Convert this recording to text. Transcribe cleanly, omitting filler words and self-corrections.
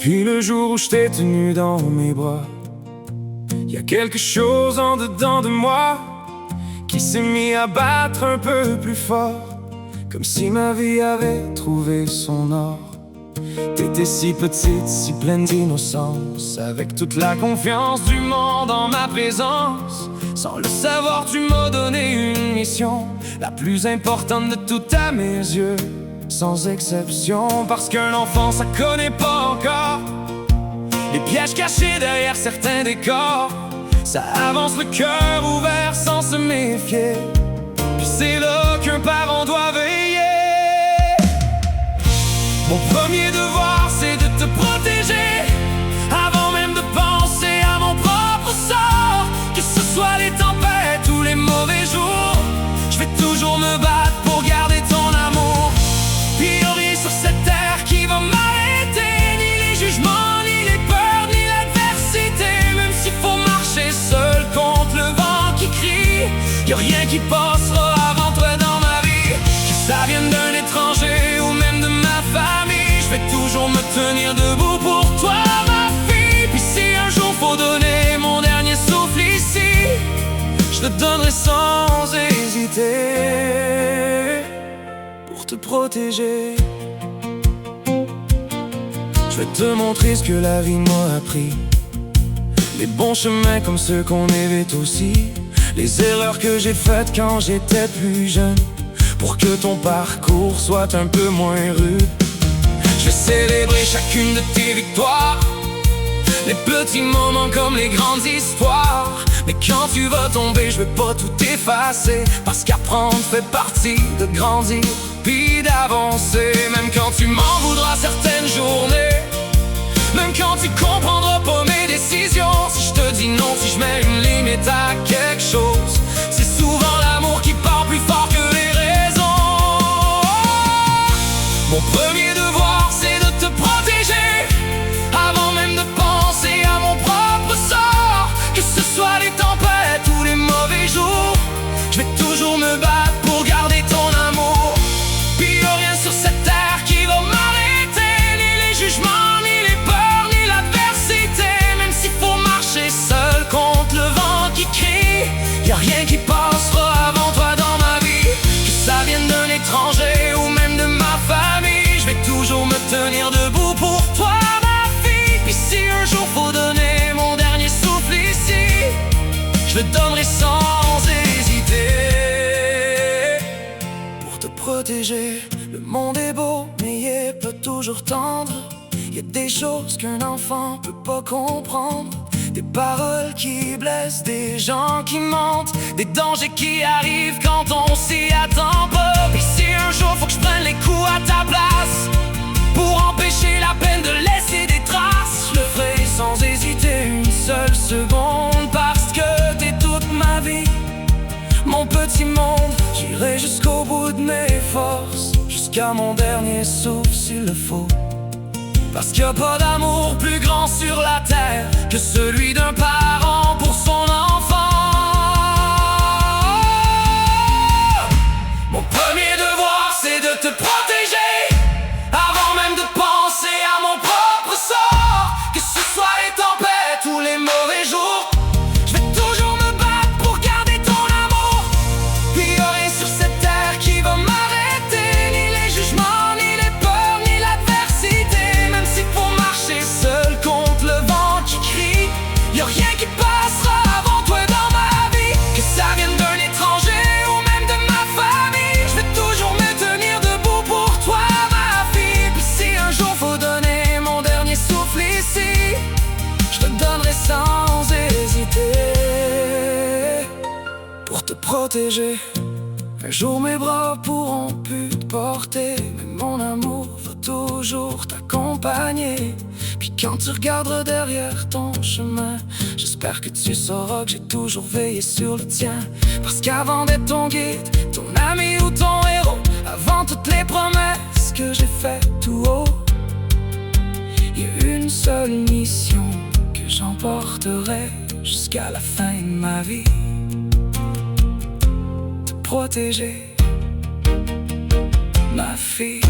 Depuis le jour où je t'ai tenu dans mes bras, y a quelque chose en dedans de moi qui s'est mis à battre un peu plus fort, comme si ma vie avait trouvé son or. T'étais si petite, si pleine d'innocence, avec toute la confiance du monde en ma présence. Sans le savoir, tu m'as donné une mission, la plus importante de toutes à mes yeux, sans exception. Parce qu'un enfant, ça connaît pas encore les pièges cachés derrière certains décors. Ça avance le cœur ouvert sans se méfier, puis c'est là qu'un parent doit veiller. Mon premier devoir, c'est de te protéger, avant même de penser à mon propre sort. Que ce soit les tempêtes ou les mauvais jours, je vais toujours me battre pour garder ton amour. Puis y'a rien sur cette terre qui va m'arrêter, ni les jugements, ni les peurs, ni l'adversité. Même s'il faut marcher seul contre le vent qui crie, y'a rien qui passera avant toi dans ma vie. Que ça vienne d'un étranger ou même de ma famille, je vais toujours me tenir debout pour toi, ma fille. Puis si un jour faut donner mon dernier souffle ici, je le donnerai sans hésiter, pour te protéger. Je vais te montrer ce que la vie m'a appris, les bons chemins comme ceux qu'on évite aussi, les erreurs que j'ai faites quand j'étais plus jeune, pour que ton parcours soit un peu moins rude. Je vais célébrer chacune de tes victoires, les petits moments comme les grandes histoires. Mais quand tu vas tomber, je vais pas tout effacer, parce qu'apprendre fait partie de grandir puis d'avancer. Même quand tu m'en voudras certaines journées, même quand tu comprendras pas mes décisions, si je te dis non, si je mets une limite à quelque chose, c'est souvent l'amour qui parle plus fort que les raisons. Mon premier devoir, c'est de te protéger, avant même de penser à mon propre sort. Que ce soit les tempêtes ou les mauvais jours, je vais toujours me battre pour garder ton amour. Puis y'a rien sur cette terre qui va m'arrêter, ni les jugements, ni les peurs, ni l'adversité. Même s'il faut marcher seul contre le vent qui crie, y'a rien qui passera avant toi dans ma vie. Que ça vienne d'un étranger ou même de ma famille, je vais toujours me tenir debout pour toi, ma fille. Puis si un jour faut donner mon dernier souffle ici, je le donnerai sans hésiter, pour te protéger. Le monde est beau, mais il est pas toujours tendre. Y a des choses qu'un enfant peut pas comprendre, des paroles qui blessent, des gens qui mentent, des dangers qui arrivent quand on s'y attend pas. Et si un jour faut que je prenne les coups à ta place, pour empêcher la peine de laisser des traces, je le ferai sans hésiter une seule seconde. Parce que t'es toute ma vie, mon petit monde. J'irai jusqu'au bout de mes forces, jusqu'à mon dernier souffle s'il le faut. Parce qu'il n'y a pas d'amour plus grand sur la terre que celui d'un parent pour son enfant. Mon premier devoir, c'est de te protéger, avant même de penser à mon propre sort. Que ce soit les tempêtes ou les mauvais jours, je vais toujours me battre pour garder ton amour. Puis y'a rien sur cette terre qui va m'arrêter, ni les jugements, ni les peurs, ni l'adversité. Même s'il faut marcher seul contre le vent qui crie, y'a rien qui passera avant toi dans ma vie. Que ça vienne d'un étranger ou même de ma famille, je vais toujours me tenir debout pour toi, ma fille. Puis si un jour faut donner mon dernier souffle ici, je te donnerai sans hésiter, pour te protéger. Un jour mes bras pourront plus te porter, mais mon amour va toujours t'accompagner. Puis quand tu regarderas derrière ton chemin, j'espère que tu sauras que j'ai toujours veillé sur le tien. Parce qu'avant d'être ton guide, ton ami ou ton héros, avant toutes les promesses que j'ai faites tout haut, il y a une seule mission que j'emporterai jusqu'à la fin de ma vie: te protéger, ma fille.